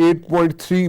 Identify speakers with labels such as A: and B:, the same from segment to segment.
A: 8.3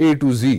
A: A to Z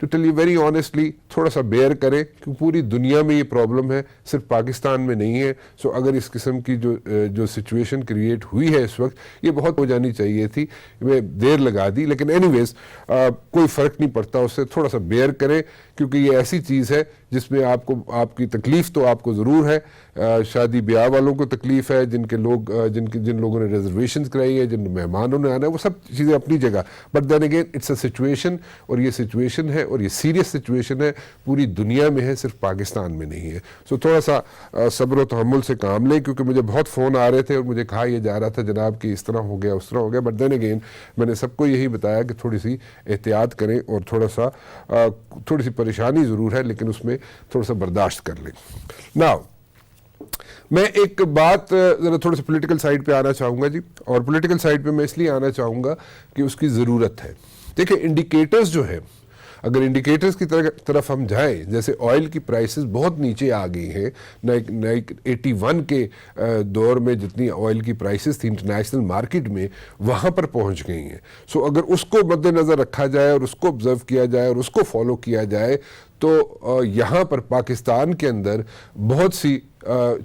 A: to tell you very honestly تھوڑا سا beer کریں کہ پوری دنیا میں یہ پرابلم ہے, صرف پاکستان میں نہیں ہے. سو اگر اس قسم کی جو سچویشن کریٹ ہوئی ہے اس وقت, یہ بہت ہو جانی چاہیے تھی, میں دیر لگا دی, لیکن اینی ویز کوئی فرق نہیں پڑتا اس سے. تھوڑا سا بیئر کریں کیونکہ یہ ایسی چیز ہے جس میں آپ کی تکلیف تو آپ کو ضرور ہے, شادی بیاہ والوں کو تکلیف ہے, جن لوگوں نے ریزرویشنز کرائی ہے, جن مہمانوں نے آنا ہے, وہ سب چیزیں اپنی جگہ. But then again it's a situation, اور یہ سچویشن ہے اور یہ سیریس سچویشن ہے, پوری دنیا میں ہے, صرف پاکستان میں نہیں ہے. سو تھوڑا سا صبر و تحمل سے کام لیں, کیونکہ مجھے بہت فون آ رہے تھے اور مجھے کہا یہ جا رہا تھا جناب کہ اس طرح ہو گیا اس طرح ہو گیا. بٹ دین اگین میں نے سب کو یہی بتایا کہ تھوڑی سی احتیاط کریں, اور تھوڑی سی پریشانی ضرور ہے لیکن اس میں تھوڑا سا برداشت کر لیں. ناؤ میں ایک بات ذرا تھوڑا سا پولیٹیکل سائیڈ پہ آنا چاہوں گا جی, اور پولیٹیکل سائیڈ پہ میں اس لیے آنا چاہوں گا کہ اس کی ضرورت ہے. دیکھیں انڈیکیٹرز جو ہے, اگر انڈیکیٹرز کی طرف ہم جائیں, جیسے آئل کی پرائسز بہت نیچے آ گئی ہیں, 81 کے دور میں جتنی آئل کی پرائسز تھی انٹرنیشنل مارکیٹ میں وہاں پر پہنچ گئی ہیں. سو اگر اس کو مد نظر رکھا جائے اور اس کو آبزرو کیا جائے اور اس کو فالو کیا جائے تو یہاں پر پاکستان کے اندر بہت سی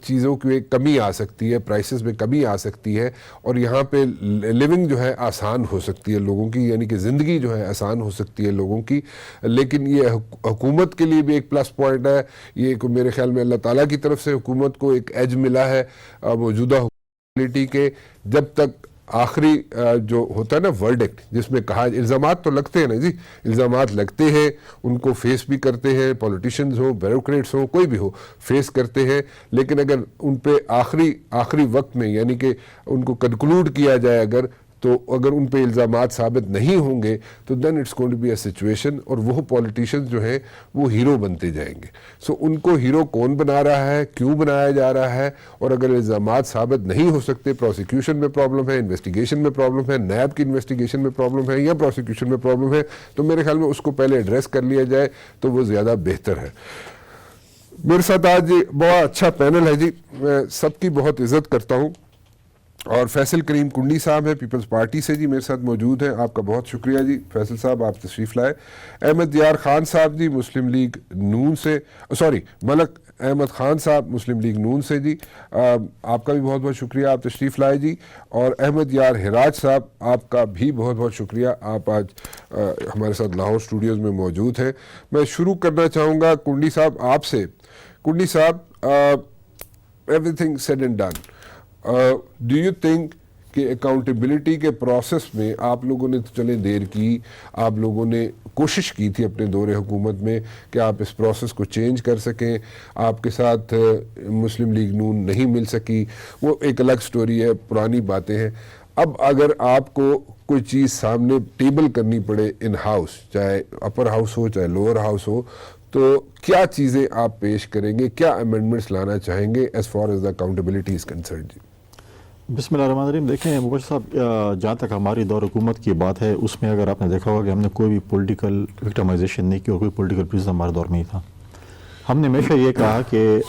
A: چیزوں کی کمی آ سکتی ہے, پرائسز میں کمی آ سکتی ہے, اور یہاں پہ لیونگ جو ہے آسان ہو سکتی ہے لوگوں کی, یعنی کہ زندگی جو ہے آسان ہو سکتی ہے لوگوں کی. لیکن یہ حکومت کے لیے بھی ایک پلس پوائنٹ ہے, یہ میرے خیال میں اللہ تعالیٰ کی طرف سے حکومت کو ایک ایج ملا ہے موجودہ حکومت کے, جب تک آخری جو ہوتا ہے نا ورڈکٹ, جس میں کہا الزامات تو لگتے ہیں نا جی, الزامات لگتے ہیں, ان کو فیس بھی کرتے ہیں, پولیٹیشنز ہوں, بیوروکریٹس ہوں, کوئی بھی ہو, فیس کرتے ہیں. لیکن اگر ان پہ آخری وقت میں یعنی کہ ان کو کنکلوڈ کیا جائے تو اگر ان پہ الزامات ثابت نہیں ہوں گے تو then it's going to be a situation, اور وہ پولیٹیشینز جو ہیں وہ ہیرو بنتے جائیں گے. سو ان کو ہیرو کون بنا رہا ہے, کیوں بنایا جا رہا ہے, اور اگر الزامات ثابت نہیں ہو سکتے, پروسیکیوشن میں پرابلم ہے, انویسٹیگیشن میں پرابلم ہے, نیب کی انویسٹیگیشن میں پرابلم ہے, یا پروسیکیوشن میں پرابلم ہے, تو میرے خیال میں اس کو پہلے ایڈریس کر لیا جائے تو وہ زیادہ بہتر ہے. میرے ساتھ آج بہت اچھا پینل ہے جی, میں سب کی بہت عزت کرتا ہوں, اور فیصل کریم کنڈی صاحب ہیں پیپلز پارٹی سے جی میرے ساتھ موجود ہیں. آپ کا بہت شکریہ جی فیصل صاحب, آپ تشریف لائے. احمد یار خان صاحب جی مسلم لیگ نون سے, ملک احمد خان صاحب مسلم لیگ نون سے جی, آپ کا بھی بہت بہت شکریہ, آپ تشریف لائے جی. اور احمد یار ہراج صاحب, آپ کا بھی بہت بہت شکریہ, آپ آج ہمارے ساتھ لاہور اسٹوڈیوز میں موجود ہیں. میں شروع کرنا چاہوں گا کنڈی صاحب آپ سے. کنڈی صاحب, everything said and done, do you think کہ اکاؤنٹیبلٹی کے پروسیس میں آپ لوگوں نے تو چلیں دیر کی, آپ لوگوں نے کوشش کی تھی اپنے دور حکومت میں کہ آپ اس پروسیس کو چینج کر سکیں, آپ کے ساتھ مسلم لیگ نون نہیں مل سکی, وہ ایک الگ سٹوری ہے, پرانی باتیں ہیں. اب اگر آپ کو کوئی چیز سامنے ٹیبل کرنی پڑے ان ہاؤس, چاہے اپر ہاؤس ہو چاہے لوور ہاؤس ہو, تو کیا چیزیں آپ پیش کریں گے, کیا امینڈمنٹس لانا چاہیں گے as far as the accountability is concerned جی؟
B: بسم اللہ الرحمن الرحیم. دیکھیں مبشر صاحب, جہاں تک ہماری دور حکومت کی بات ہے, اس میں اگر آپ نے دیکھا ہوگا کہ ہم نے کوئی بھی پولیٹیکل وکٹمائزیشن نہیں کی اور کوئی پولیٹیکل پریزن ہمارے دور میں ہی تھا. ہم نے ہمیشہ یہ کہا کہ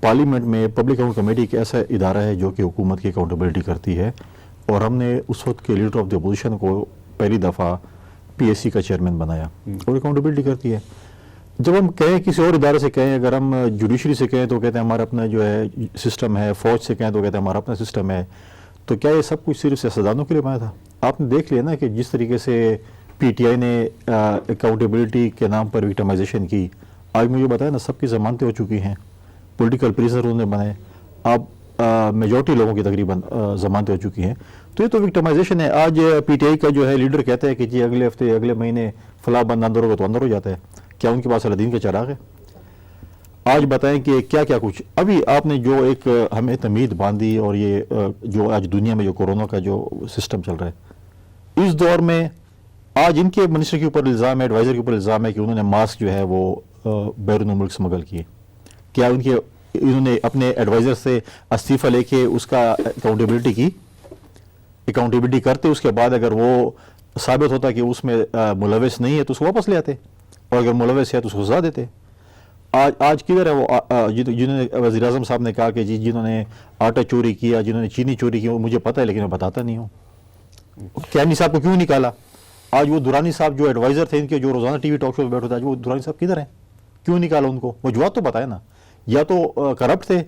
B: پارلیمنٹ میں پبلک اکاؤنٹ کمیٹی ایک ایسا ادارہ ہے جو کہ حکومت کی اکاؤنٹیبلٹی کرتی ہے, اور ہم نے اس وقت کے لیڈر آف دی اپوزیشن کو پہلی دفعہ پی ایس سی کا چیئرمین بنایا, اور اکاؤنٹیبلٹی کرتی ہے. جب ہم کہیں کسی اور ادارے سے کہیں, اگر ہم جوڈیشری سے کہیں تو کہتے ہیں ہمارا اپنا جو ہے سسٹم ہے, فوج سے کہیں تو کہتے ہیں ہمارا اپنا سسٹم ہے, تو کیا یہ سب کچھ صرف سیاستدانوں کے لیے بنا تھا؟ آپ نے دیکھ لیا نا کہ جس طریقے سے پی ٹی آئی نے اکاؤنٹیبلٹی کے نام پر وکٹمائزیشن کی, آج مجھے بتایا نا سب کی ضمانتیں ہو چکی ہیں, پولیٹیکل پریزنر انہوں نے بنے, اب میجورٹی لوگوں کی تقریباً ضمانتیں ہو چکی ہیں. تو یہ تو وکٹمائزیشن ہے. آج پی ٹی آئی کا جو ہے لیڈر کہتا ہے کہ جی اگلے ہفتے اگلے مہینے فلاں بندہ اندر ہوگا تو اندر ہو جاتا ہے. کیا ان کے پاس الدین کا چراغ ہے؟ آج بتائیں کہ کیا کیا کچھ ابھی آپ نے جو ایک ہمیں تمید باندھی, اور یہ جو آج دنیا میں جو کورونا کا جو سسٹم چل رہا ہے اس دور میں, آج ان کے منسٹر کے اوپر الزام ہے, ایڈوائزر کے اوپر الزام ہے کہ انہوں نے ماسک جو ہے وہ بیرون ملک سمگل کیے. کیا انہوں نے اپنے ایڈوائزر سے استعفیٰ لے کے اس کا اکاؤنٹیبلٹی کی؟ اکاؤنٹیبلٹی کرتے, اس کے بعد اگر وہ ثابت ہوتا کہ اس میں ملوث نہیں ہے تو اس کو واپس لے آتے, اور اگر ملوث ہے تو اس کو سزا دیتے. آج کدھر ہے وہ جنہوں نے وزیر اعظم صاحب نے کہا کہ جی جنہوں نے آٹا چوری کیا, جنہوں نے چینی چوری کی, وہ مجھے پتہ ہے لیکن میں بتاتا نہیں ہوں. کیانی صاحب کو کیوں نکالا؟ آج وہ دورانی صاحب جو ایڈوائزر تھے ان کے، جو روزانہ ٹی وی ٹاک شو پہ بیٹھے تھے، آج وہ دورانی صاحب کدھر ہیں؟ کیوں نکالا ان کو؟ وجوہات تو بتائے نا، یا تو کرپٹ تھے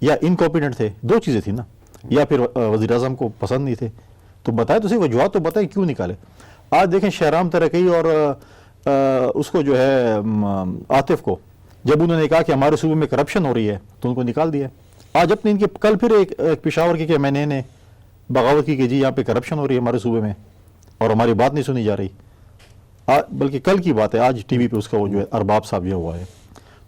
B: یا انکمپیٹنٹ تھے، دو چیزیں تھیں نا، یا پھر وزیر اعظم کو پسند نہیں تھے، تو بتائے تو صحیح، وجوہات تو بتائیں کیوں نکالے. آج دیکھیں شہرام ترقی اور اس کو جو ہے عاطف کو، جب انہوں نے کہا کہ ہمارے صوبے میں کرپشن ہو رہی ہے تو ان کو نکال دیا. آج اپنے ان کے کل پھر ایک پشاور کی کہ میں نے بغاوت کی کہ جی یہاں پہ کرپشن ہو رہی ہے ہمارے صوبے میں اور ہماری بات نہیں سنی جا رہی، بلکہ کل کی بات ہے، آج ٹی وی پہ اس کا وہ جو ہے ارباب صاحب یہ ہوا ہے.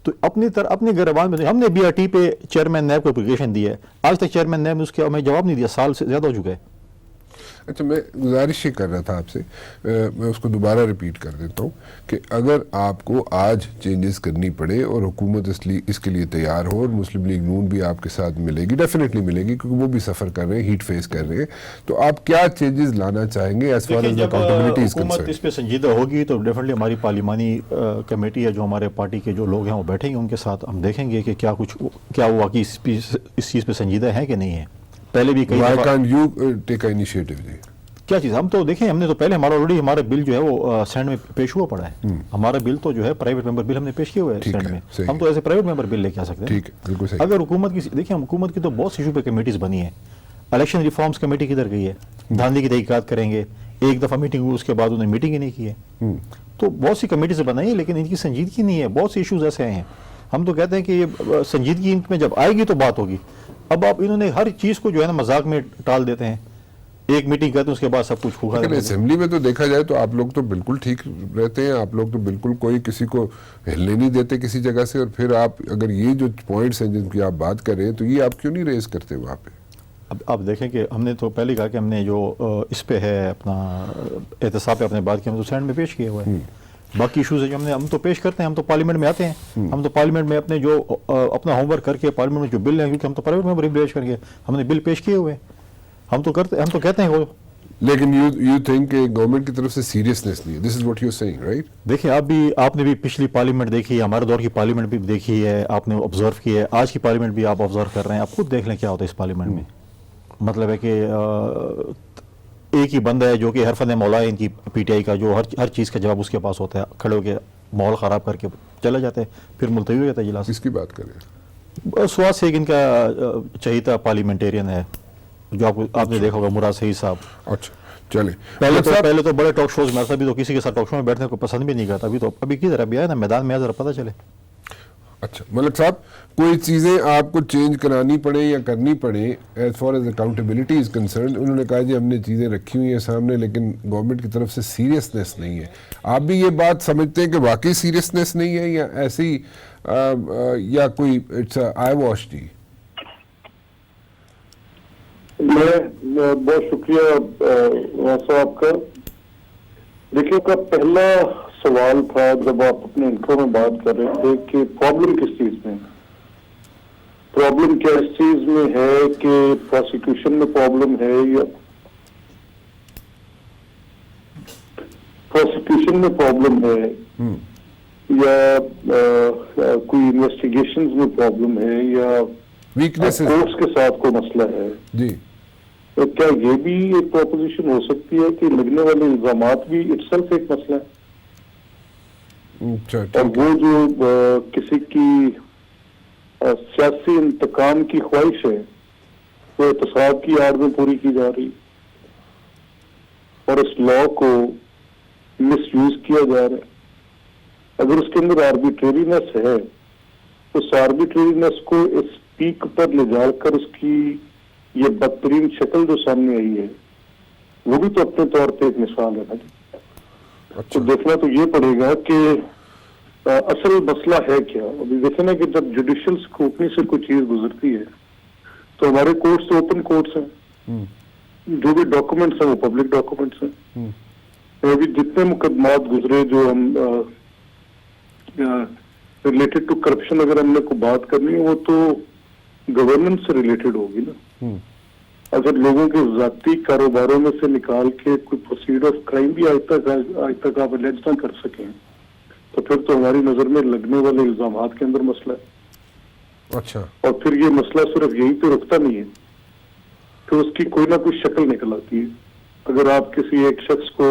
B: تو اپنی گربان میں ہم نے بی آر ٹی پہ چیئرمین نیب کو اپلیکیشن دی ہے، آج تک چیئرمین نیب نے اس کے ہمیں جواب نہیں دیا، سال سے زیادہ ہو چکا ہے.
A: اچھا، میں گزارش یہ کر رہا تھا آپ سے، میں اس کو دوبارہ ریپیٹ کر دیتا ہوں کہ اگر آپ کو آج چینجز کرنی پڑے اور حکومت اس کے لیے تیار ہو، اور مسلم لیگ نون بھی آپ کے ساتھ ملے گی، ڈیفینیٹلی ملے گی کیونکہ وہ بھی سفر کر رہے ہیں، ہیٹ فیس کر رہے ہیں، تو آپ کیا چینجز لانا چاہیں گے ایز فار ایز اکاؤنٹیبلٹی از
B: حکومت
A: کنسرنڈ؟
B: اس پہ سنجیدہ ہوگی تو ڈیفینیٹلی ہماری پارلیمانی کمیٹی ہے، جو ہمارے پارٹی کے جو لوگ ہیں وہ بیٹھیں گے، ان کے ساتھ ہم دیکھیں گے کہ کیا وہ واقعی اس چیز پہ سنجیدہ ہیں کہ نہیں ہے. پہلے بھی کئی
A: Why
B: دفعہ
A: can't you take an initiative جی؟
B: کیا چیز ہم تو دیکھیں، ہم نے تو پہلے ہمارا بل جو ہے وہ سینڈ میں پیش ہوا پڑا ہے. ہمارا بل تو جو ہے پرائیویٹ ممبر بل ہم نے پیش کیا ہوا ہے سینڈ میں، ہم تو ایسے پرائیویٹ ممبر بل لے کے آ سکتے ہیں.
A: ٹھیک ہے، بالکل صحیح.
B: اگر حکومت کی دیکھیں، حکومت کی تو بہت سی ایشو پہ کمیٹیز بنی ہیں. الیکشن ریفارمز کمیٹی کدھر گئی ہے؟ دھاندلی کی تحقیقات کریں گے، ایک دفعہ میٹنگ ہوئی، اس کے بعد انہوں نے میٹنگ ہی نہیں کی ہے. تو بہت سی کمیٹیز بنائی ہیں لیکن ان کی سنجیدگی نہیں ہے. بہت سے ایشوز ایسے ہیں، ہم تو کہتے ہیں کہ یہ سنجیدگی ان میں جب آئے گی تو بات ہوگی. اب آپ انہوں نے ہر چیز کو جو ہے نا مذاق میں ٹال دیتے ہیں، ایک میٹنگ کرتے ہیں اس کے بعد سب کچھ کھوکھا.
A: لیکن اسمبلی میں تو دیکھا جائے تو آپ لوگ تو بالکل ٹھیک رہتے ہیں، آپ لوگ تو بالکل کوئی کسی کو ہلنے نہیں دیتے کسی جگہ سے، اور پھر آپ اگر یہ جو پوائنٹس ہیں جن کی آپ بات کر رہے ہیں تو یہ آپ کیوں نہیں ریز کرتے وہاں پہ؟
B: اب آپ دیکھیں کہ ہم نے تو پہلے کہا کہ ہم نے جو اس پہ ہے اپنا احتساب پہ اپنے بات کی، ہم تو سینڈ میں پیش کیے ہوئے ہیں. باقی ایشوز ہیں جو ہم تو پیش کرتے ہیں، ہم تو پارلیمنٹ میں آتے ہیں، ہم تو پارلیمنٹ میں اپنے جو اپنا ہوم ورک کر کے پارلیمنٹ میں جو بل ہیں، کیونکہ ہم تو پرائیویٹ ممبر پیش کر کے ہم نے بل پیش کیے ہوئے ہیں، ہم تو کہتے ہیں وہ.
A: لیکن یو تھنک کہ گورنمنٹ کی طرف سے سیریسنس نہیں ہے، this is what you seeing right?
B: دیکھیں آپ نے بھی پچھلی پارلیمنٹ دیکھی ہے، ہمارے دور کی پارلیمنٹ بھی دیکھی ہے، آپ نے آبزرو کی ہے، آج کی پارلیمنٹ بھی آپ آبزرو کر رہے ہیں. آپ خود دیکھ لیں کیا ہوتا ہے اس پارلیمنٹ میں. مطلب ہے کہ ایک ہی بندہ ہے جو کہ ہر فن مولا ہے ان کی پی ٹی آئی کا، جو ہر چیز کا جواب اس کے پاس ہوتا ہے، کھڑے ہو کے ماحول خراب کر کے چلے جاتے ہیں، پھر ملتوی ہو جاتا ہے اجلاس.
A: کس کی بات کر رہے ہیں؟
B: سواد شیخ ان کا چہیتا پارلیمنٹیرین ہے، جو آپ نے دیکھا ہوگا، مراد سعید صاحب.
A: اچھا چلیں،
B: پہلے تو بڑے ٹاک شوز میں تھا، ابھی تو کسی کے ساتھ ٹاک شو میں بیٹھنے کو پسند بھی نہیں کرتا. ابھی کدھر ابھی آیا نا میدان میں، ذرا پتہ چلے.
A: اچھا ملک صاحب، کوئی چیزیں آپ کو چینج کرانی پڑے یا کرنی پڑے as far as accountability is concerned, انہوں نے کہا جی ہم نے چیزیں رکھی ہوئی ہیں سامنے لیکن گورنمنٹ کی طرف سے سیریسنس نہیں ہے. آپ بھی یہ بات سمجھتے ہیں کہ واقعی سیریسنس نہیں ہے یا ایسی یا کوئی اٹس آئی واش؟ جی
C: میں بہت شکریہ صاحب کا. دیکھیے کا پہلا سوال تھا جب آپ اپنے انٹرو میں بات کر رہے تھے کہ پرابلم کس چیز میں، پرابلم کیا اس چیز میں ہے کہ پروسیکیوشن میں پرابلم ہے یا پروسیکیوشن میں پرابلم ہے یا کوئی انویسٹیگیشنز میں پرابلم ہے یا
A: ویکنیس
C: کورٹس کے ساتھ کوئی مسئلہ ہے.
A: جی
C: تو کیا یہ بھی ایک پروپوزیشن ہو سکتی ہے کہ لگنے والے الزامات بھی اٹ سیلف ایک مسئلہ ہے، اور وہ جو کسی کی سیاسی انتقام کی خواہش ہے وہ احتساب کی آڑ میں پوری کی جا رہی اور اس لا کو مس یوز کیا جا رہا ہے. اگر اس کے اندر آربیٹرینس ہے تو اس آربیٹرینس کو اس پیک پر لے جا کر اس کی یہ بدترین شکل جو سامنے آئی ہے وہ بھی تو اپنے طور پہ ایک مثال ہے نا. تو دیکھنا تو یہ پڑے گا کہ اصل مسئلہ ہے کیا. ابھی دیکھیں نا کہ جب جوڈیشل اسکروٹنی سے کوئی چیز گزرتی ہے تو ہمارے کورٹس تو اوپن کورٹس ہیں، جو بھی ڈاکومنٹس ہیں وہ پبلک ڈاکومنٹس ہیں. ابھی جتنے مقدمات گزرے جو ہم ریلیٹڈ ٹو کرپشن اگر ہم نے کو بات کرنی ہے وہ تو گورننس سے ریلیٹڈ ہوگی نا. اگر لوگوں کے ذاتی کاروباروں میں سے نکال کے کوئی پروسیڈ آف کرائم بھی آج تک آپ الیج نہ کر سکیں تو پھر تو ہماری نظر میں لگنے والے الزامات کے اندر مسئلہ ہے.
A: اچھا،
C: اور پھر یہ مسئلہ صرف یہی پہ رکتا نہیں ہے، پھر اس کی کوئی نہ کوئی شکل نکل آتی ہے. اگر آپ کسی ایک شخص کو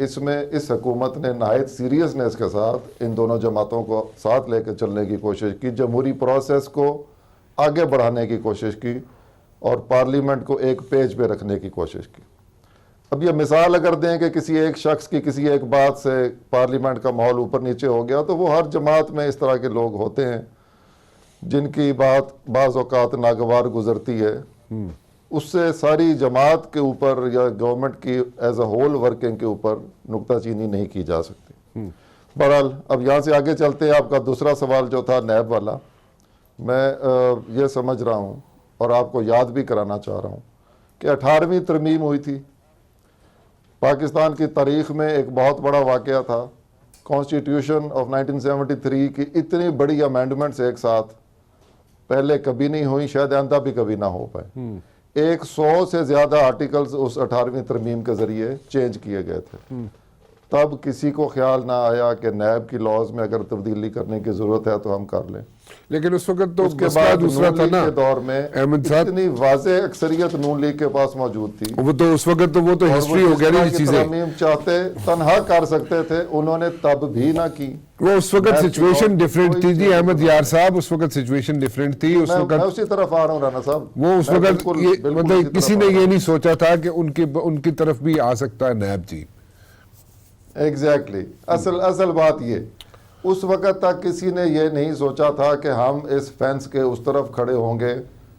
D: اس میں اس حکومت نے نہایت سیریسنس کے ساتھ ان دونوں جماعتوں کو ساتھ لے کے چلنے کی کوشش کی، جمہوری پروسیس کو آگے بڑھانے کی کوشش کی اور پارلیمنٹ کو ایک پیج پہ رکھنے کی کوشش کی۔ اب یہ مثال اگر دیں کہ کسی ایک شخص کی کسی ایک بات سے پارلیمنٹ کا ماحول اوپر نیچے ہو گیا، تو وہ ہر جماعت میں اس طرح کے لوگ ہوتے ہیں جن کی بات بعض اوقات ناگوار گزرتی ہے، اس سے ساری جماعت کے اوپر یا گورنمنٹ کی ایز اے ہول ورکنگ کے اوپر نکتہ چینی نہیں کی جا سکتی۔ بہرحال اب یہاں سے آگے چلتے ہیں۔ آپ کا دوسرا سوال جو تھا نیب والا، میں یہ سمجھ رہا ہوں اور آپ کو یاد بھی کرانا چاہ رہا ہوں کہ 18ویں ترمیم ہوئی تھی، پاکستان کی تاریخ میں ایک بہت بڑا واقعہ تھا۔ کانسٹیٹیوشن آف 1973 کی اتنی بڑی امینڈمنٹس ایک ساتھ پہلے کبھی نہیں ہوئی، شاید آئندہ بھی کبھی نہ ہو پائے۔ 100 سے زیادہ آرٹیکلز اس 18ویں ترمیم کے ذریعے چینج کیے گئے تھے۔ تب کسی کو خیال نہ آیا کہ نیب کی لاز میں اگر تبدیلی کرنے کی ضرورت ہے تو ہم کر لیں۔
A: لیکن اس وقت تو
D: اس کے
A: مسئلہ
D: بعد
A: دوسرا
D: نون
A: تھا
D: لیگ
A: نا
D: کے دور میں
A: احمد صاحب،
D: اتنی واضح اکثریت نون لیگ کے پاس موجود تھی،
A: وہ تو اس وقت تو وہ تو
D: اور
A: ہسٹری
D: وہ
A: ہو
D: جس
A: گیا
D: طرح
A: نا
D: کی
A: چیزیں،
D: ترمیم چاہتے تنہا کر سکتے تھے، انہوں نے تب بھی نہ کی۔
A: وہ اس وقت سچویشن ڈیفرنٹ تھی جی احمد
D: کوئی
A: یار صاحب، اس وقت سچویشن ڈیفرنٹ تھی۔ اس
D: میں
A: وقت
D: اسی طرف آ رہا ہوں رانا صاحب،
A: وہ اس
D: میں
A: وقت
D: بالکل اسی
A: مطلب کسی
D: طرف
A: نے
D: آ رہا
A: یہ نہیں سوچا تھا کہ ان کی طرف بھی آ سکتا ہے نیب جی۔
D: ایگزیکٹلی، اصل بات یہ، اس وقت تک کسی نے یہ نہیں سوچا تھا کہ ہم اس فینس کے اس طرف کھڑے ہوں گے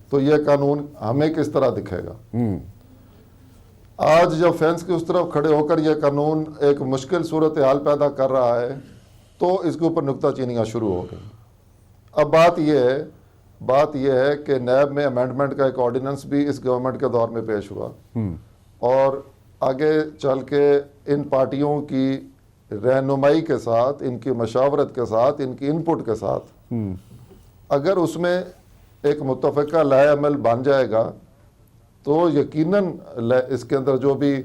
D: تو یہ قانون ہمیں کس طرح دکھے گا۔ آج جب فینس کے اس طرف کھڑے ہو کر یہ قانون ایک مشکل صورتحال پیدا کر رہا ہے تو اس کے اوپر نکتہ چینیاں شروع ہو گئی۔ اب بات یہ ہے کہ نیب میں امینڈمنٹ کا ایک آرڈیننس بھی اس گورنمنٹ کے دور میں پیش ہوا، اور آگے چل کے ان پارٹیوں کی رہنمائی کے ساتھ، ان کی مشاورت کے ساتھ، ان کی انپٹ کے ساتھ اگر اس میں ایک متفقہ لائحہ عمل بن جائے گا تو یقیناً اس کے اندر جو بھی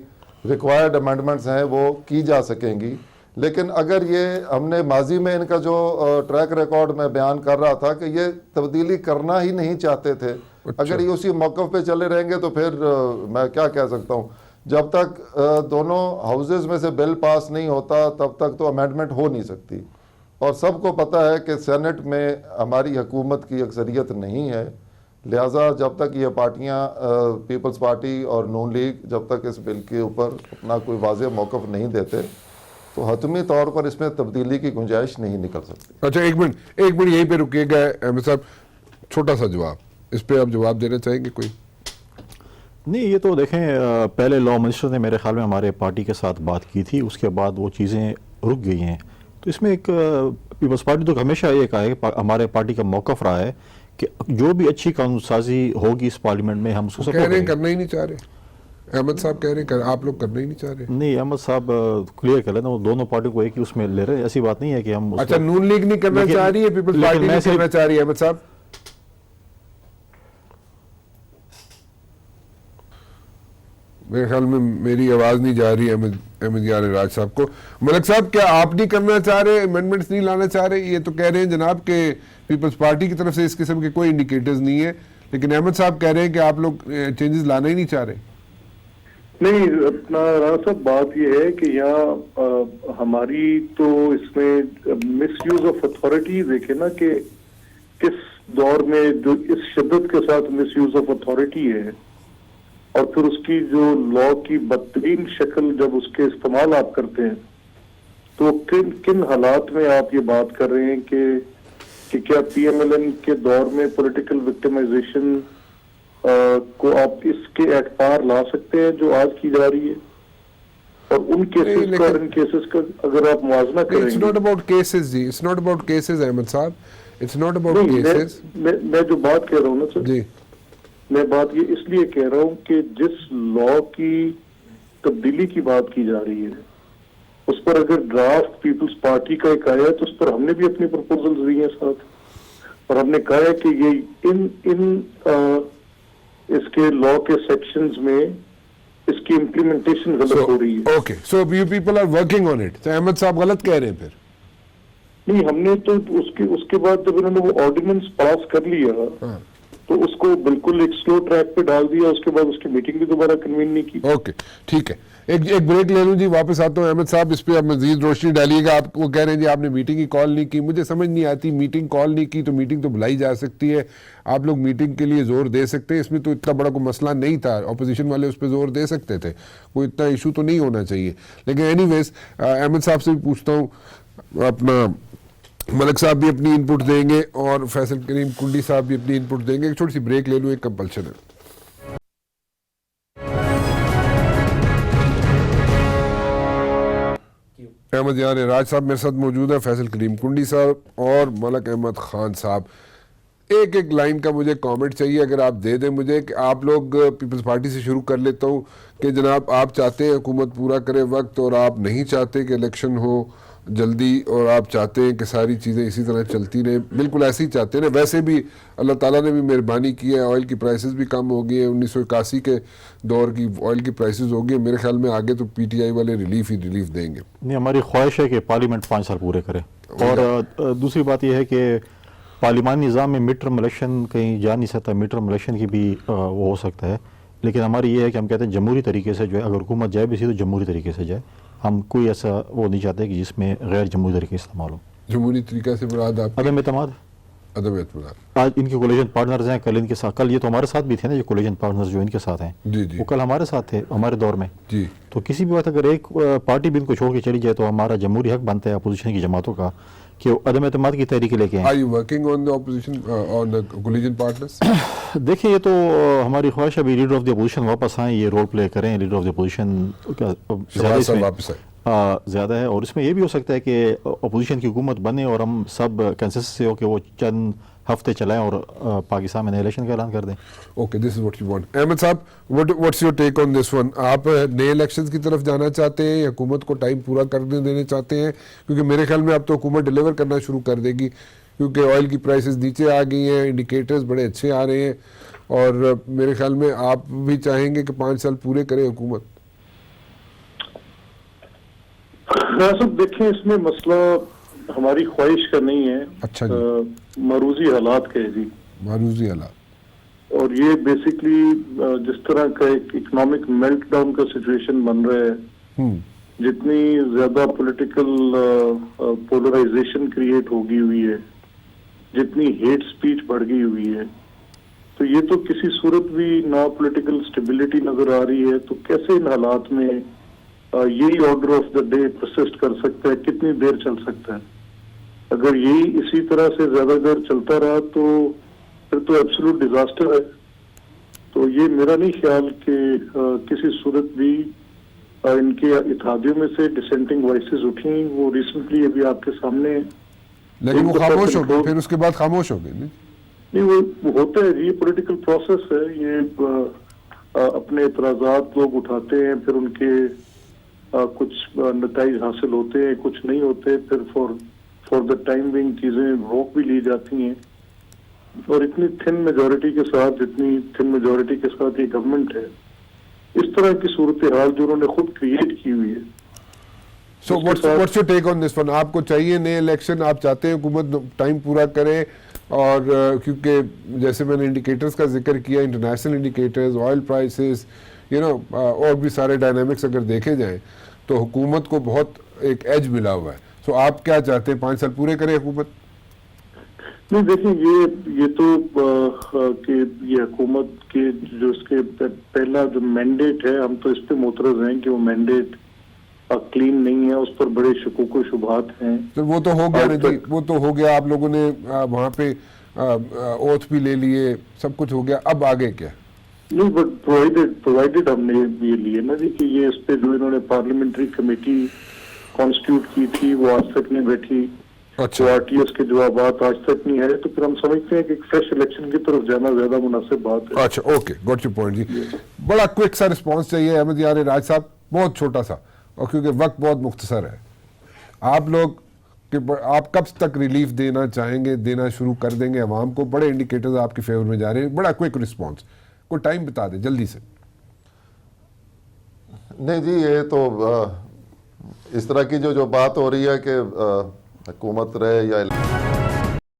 D: ریکوائرڈ امینڈمنٹس ہیں وہ کی جا سکیں گی۔ لیکن اگر یہ ہم نے ماضی میں ان کا جو ٹریک ریکارڈ میں بیان کر رہا تھا کہ یہ تبدیلی کرنا ہی نہیں چاہتے تھے، اگر یہ اسی موقف پہ چلے رہیں گے تو پھر میں کیا کہہ سکتا ہوں، جب تک دونوں ہاؤسز میں سے بل پاس نہیں ہوتا تب تک تو امینڈمنٹ ہو نہیں سکتی۔ اور سب کو پتہ ہے کہ سینٹ میں ہماری حکومت کی اکثریت نہیں ہے، لہٰذا جب تک یہ پارٹیاں پیپلز پارٹی اور نون لیگ جب تک اس بل کے اوپر اپنا کوئی واضح موقف نہیں دیتے تو حتمی طور پر اس میں تبدیلی کی گنجائش نہیں نکل سکتی۔
A: اچھا ایک منٹ یہیں پہ رکیے گا احمد صاحب، چھوٹا سا جواب اس پہ آپ جواب دینا چاہیں گے کوئی؟
B: نہیں، یہ تو دیکھیں پہلے لا منسٹر نے میرے خیال میں ہمارے پارٹی کے ساتھ بات کی تھی، اس کے بعد وہ چیزیں رک گئی ہیں۔ تو اس میں ایک پیپلز پارٹی تو ہمیشہ یہ کہا ہے کہ ہمارے پارٹی کا موقف رہا ہے کہ جو بھی اچھی قانون سازی ہوگی اس پارلیمنٹ میں ہم اس کو
A: کہہ
B: سپورٹ
A: رہے ہیں
B: کریں گے۔
A: کرنا ہی نہیں چاہ رہے احمد صاحب، کہہ رہے ہیں آپ لوگ کرنا ہی نہیں چاہ رہے۔
B: نہیں احمد صاحب کلیئر کر لینا، وہ دونوں پارٹیوں کو ایک ہی اس میں لے رہے ہیں، ایسی بات نہیں ہے کہ ہم اس
A: اچھا
B: کو-
A: نون لیگ نہیں کرنا
B: لیکن-
A: چاہ رہی ہے، پیپلز
B: لیکن
A: پارٹی
B: میں
A: نہیں
B: صرف-
A: کرنا چاہ رہی ہے احمد صاحب؟ میرے خیال میں میری آواز نہیں جا رہی احمد یار راج صاحب کو۔ ملک صاحب کیا آپ نہیں کرنا چاہ رہے، امینڈمنٹس نہیں لانا چاہ رہے؟ یہ تو کہہ رہے ہیں جناب کہ پیپلز پارٹی کی طرف سے اس قسم کے کوئی انڈیکیٹرز نہیں ہے، لیکن احمد صاحب کہہ رہے ہیں کہ آپ لوگ چینجز لانا ہی نہیں چاہ رہے۔
C: نہیں، اپنا رانا صاحب بات یہ ہے کہ یہاں ہماری تو اس میں مس یوز آف اتھارٹی دیکھیں نا کہ کس دور میں جو اس شدت کے ساتھ مس یوز آف اتھارٹی ہے، اور پھر اس کی جو لا کی بدترین شکل جب اس کے استعمال آپ کرتے ہیں تو کن حالات میں آپ یہ بات کر رہے ہیں کہ کیا پی ایم ایل این کے دور میں پولیٹیکل وکٹمائزیشن کو آپ اس کے اعتبار لا سکتے ہیں جو آج کی جا رہی ہے؟ اور ان کیسز کا اور ان کیسز کا اگر آپ موازنہ کریں
A: اٹس ناٹ اباؤٹ کیسز جی، it's not about cases Ahmed صاحب، اٹس ناٹ اباؤٹ
C: نہیں،
A: کیسز۔
C: میں جو بات کہہ رہا ہوں نا سر،
A: جی
C: میں بات یہ اس لیے کہہ رہا ہوں کہ جس لا کی تبدیلی کی بات کی جا رہی ہے اس پر اگر ڈرافٹ پیپلز پارٹی کا ایک آیا ہے تو اس پر ہم نے بھی اپنی پرپوزلز دی ہیں ساتھ، اور ہم نے کہا ہے کہ یہ اس کے لا کے سیکشنز میں اس کی امپلیمنٹیشن غلط ہو رہی ہے۔
A: Okay, so you people are working on it, تو احمد صاحب غلط کہہ رہے ہیں پھر؟
C: نہیں، ہم نے تو اس کے بعد جب انہوں نے وہ آرڈیننس پاس کر لیا تو تو اس کو بالکل ایک سلو ٹریک پہ ڈال دیا, اس کے بعد اس کی میٹنگ بھی دوبارہ کنوین نہیں کی.
A: اوکے ٹھیک ہے, ایک بریک لے لوں جی, واپس آتا ہوں. احمد صاحب اس پہ آپ مزید روشنی ڈالیے گا. آپ وہ کہہ رہے ہیں جی آپ نے میٹنگ کی کال نہیں کی. مجھے سمجھ نہیں آتی, میٹنگ کال نہیں کی تو میٹنگ تو بلائی جا سکتی ہے, آپ لوگ میٹنگ کے لیے زور دے سکتے ہیں, اس میں تو اتنا بڑا کوئی مسئلہ نہیں تھا, اپوزیشن والے اس پہ زور دے سکتے تھے, کوئی اتنا ایشو تو نہیں ہونا چاہیے. لیکن اینی ویز احمد صاحب سے بھی پوچھتا ہوں, اپنا ملک صاحب بھی اپنی ان پٹ دیں گے اور فیصل کریم کنڈی صاحب بھی اپنی ان پٹ دیں گے. ایک چھوٹی سی بریک لے لوں, ایک کمپلشن ہے. احمد یار راج صاحب میرے ساتھ موجود ہے, فیصل کریم کنڈی صاحب اور ملک احمد خان صاحب. ایک لائن کا مجھے کامنٹ چاہیے اگر آپ دے دیں مجھے, کہ آپ لوگ پیپلز پارٹی سے شروع کر لیتا ہوں کہ جناب آپ چاہتے ہیں حکومت پورا کرے وقت, اور آپ نہیں چاہتے کہ الیکشن ہو جلدی, اور آپ چاہتے ہیں کہ ساری چیزیں اسی طرح چلتی رہیں, بالکل ایسے ہی چاہتے ہیں. ویسے بھی اللہ تعالیٰ نے بھی مہربانی کی ہے, آئل کی پرائسز بھی کم ہو گئی ہیں, 1981 کے دور کی آئل کی پرائسز ہو گئی ہیں. میرے خیال میں آگے تو پی ٹی آئی والے ریلیف دیں گے.
B: نہیں, ہماری خواہش ہے کہ پارلیمنٹ 5 سال پورے کرے. اور دوسری بات یہ ہے کہ پارلیمانی نظام میں مڈ ٹرم الیکشن کہیں جا نہیں سکتا, مڈ ٹرم الیکشن کی بھی وہ ہو سکتا ہے, لیکن ہماری یہ ہے کہ ہم کہتے ہیں جمہوری طریقے سے جو ہے, اگر حکومت جائے بھی سی تو جمہوری طریقے سے جائے. ہم کوئی ایسا وہ نہیں چاہتے کہ جس میں غیر جمہوری طریقے استعمال ہو.
A: جمہوری طریقہ سے مراد آپ
B: عدم اعتماد.
A: عدم اعتماد.
B: آج ان کے کولیجن پارٹنرز ہیں, کل ان کے ساتھ, کل یہ تو ہمارے ساتھ بھی تھے نا, یہ کولیجن پارٹنرز جو ان کے ساتھ ہیں,
A: جی جی
B: وہ کل ہمارے ساتھ تھے ہمارے دور میں.
A: جی
B: تو کسی بھی وقت اگر ایک پارٹی بھی ان کو چھوڑ کے چلی جائے تو ہمارا جمہوری حق بنتا ہے اپوزیشن کی جماعتوں کا کہ وہ عدم اعتماد کی تحریکیں لے کے
A: Are you working on the opposition, on the coalition partners?
B: دیکھیں, یہ تو ہماری خواہش ہے ابھی لیڈر آف دی اپوزیشن واپس آئیں, یہ رول پلے کریں. Leader of the opposition
A: Shahbaz صاحب واپس آئے.
B: زیادہ ہے, اور اس میں یہ بھی ہو سکتا ہے کہ اپوزیشن کی حکومت بنے اور ہم سب کنسنسس سے ہو کہ وہ چند ہفتے چلائیں اور پاکستان میں نئے الیکشن کا اعلان کر دیں.
A: Okay, this is what you want. Ahmed sahab, what's your take on this one? آپ نئے الیکشنز کی طرف جانا چاہتے ہیں یا حکومت کو ٹائم پورا کرنے دینے چاہتے ہیں؟ کیونکہ میرے خیال میں اب تو حکومت ڈیلیور کرنا شروع کر دے گی, کیونکہ آئل کی پرائسز نیچے آ گئی ہیں, انڈیکیٹرز بڑے اچھے آ رہے ہیں, اور میرے خیال میں آپ بھی چاہیں گے کہ 5 سال پورے کرے حکومت.
C: سب دیکھیں, اس میں مسئلہ ہماری خواہش کا نہیں ہے.
A: اچھا جی,
C: معروضی حالات کا ہے جی,
A: معروضی حالات.
C: اور یہ بیسکلی جس طرح کا ایک اکنامک میلٹ ڈاؤن کا سچویشن بن رہا ہے, جتنی زیادہ پولیٹیکل پولرائزیشن کریٹ ہوگی ہوئی ہے, جتنی ہیٹ سپیچ بڑھ گئی ہوئی ہے, تو یہ تو کسی صورت بھی نہ پولیٹیکل سٹیبلٹی نظر آ رہی ہے. تو کیسے ان حالات میں یہی order of the day persist کر سکتا ہے, کتنی دیر چل سکتا ہے؟ اگر یہی اسی طرح سے زیادہ دیر چلتا رہا تو پھر تو ایبسولوٹ ڈیزاسٹر ہے. تو یہ میرا نہیں خیال کہ کسی صورت بھی ان کے اتحادیوں میں سے ڈسینٹنگ وائسز اٹھیں. وہ ریسنٹلی ابھی آپ کے سامنے,
A: لیکن وہ خاموش ہو گئے, پھر اس کے بعد خاموش ہو گئے.
C: نہیں, وہ ہوتا ہے, یہ پولیٹیکل پروسیس ہے. یہ اپنے اعتراضات لوگ اٹھاتے ہیں, پھر ان کے کچھ نتائج حاصل ہوتے ہیں, کچھ نہیں ہوتے, پھر فار دا ٹائم بینگ چیزیں روک بھی لی جاتی ہیں. اور اتنی تھن میجورٹی کے ساتھ, جتنی تھن میجورٹی کے ساتھ یہ گورنمنٹ ہے, اس طرح کی صورتحال جو انہوں نے خود کریٹ کی ہوئی ہے.
A: So what's your take on this one? آپ کو چاہیے نئے الیکشن, آپ چاہتے ہیں حکومت ٹائم پورا کرے, اور کیونکہ جیسے میں نے انڈیکیٹرز کا ذکر کیا, انٹرنیشنل انڈیکیٹرز, آئل پرائسز, اور بھی سارے ڈائنامکس اگر دیکھے جائیں تو حکومت کو بہت ایک ایج ملا ہوا ہے. سو آپ کیا چاہتے ہیں, 5 سال پورے کرے حکومت؟
C: نہیں دیکھیں, یہ تو کہ یہ حکومت کے جو اس کے پہلا جو مینڈیٹ ہے, ہم تو اس پہ معترض ہیں کہ وہ مینڈیٹ کلین نہیں ہے, اس پر بڑے شکوک و شبہات ہیں.
A: وہ تو ہو گیا نا جی, وہ تو ہو گیا, آپ لوگوں نے وہاں پہ اوتھ بھی لے لیے, سب کچھ ہو گیا, اب آگے کیا؟
C: نہیں, بٹ پرووائڈیڈ ہم نے یہ لیے نا جی کہ یہ اس پہ جو انہوں نے پارلیمنٹری کمیٹی کانسٹیٹیوٹ کی تھی وہ آج تک نہیں بیٹھی.
A: اچھا,
C: آر ٹی ایس کے جوابات آج تک نہیں آئے, تو پھر ہم سمجھتے ہیں کہ ایک فریش الیکشن کی طرف جانا زیادہ مناسب بات ہے.
A: اچھا, اوکے, گاٹ یور پوائنٹ جی. بڑا کوئک سا رسپانس چاہیے احمد یار راج صاحب, بہت چھوٹا سا, اور کیونکہ وقت بہت مختصر ہے. آپ لوگ کہ آپ کب تک ریلیف دینا چاہیں گے, دینا شروع کر دیں گے عوام کو؟ بڑے انڈیکیٹرز آپ کے فیور میں جا رہے ہیں, بڑا کوئک رسپانس, کوئی ٹائم بتا دیں جلدی سے.
D: نہیں جی, یہ تو اس طرح کی جو بات ہو رہی ہے کہ حکومت رہے یا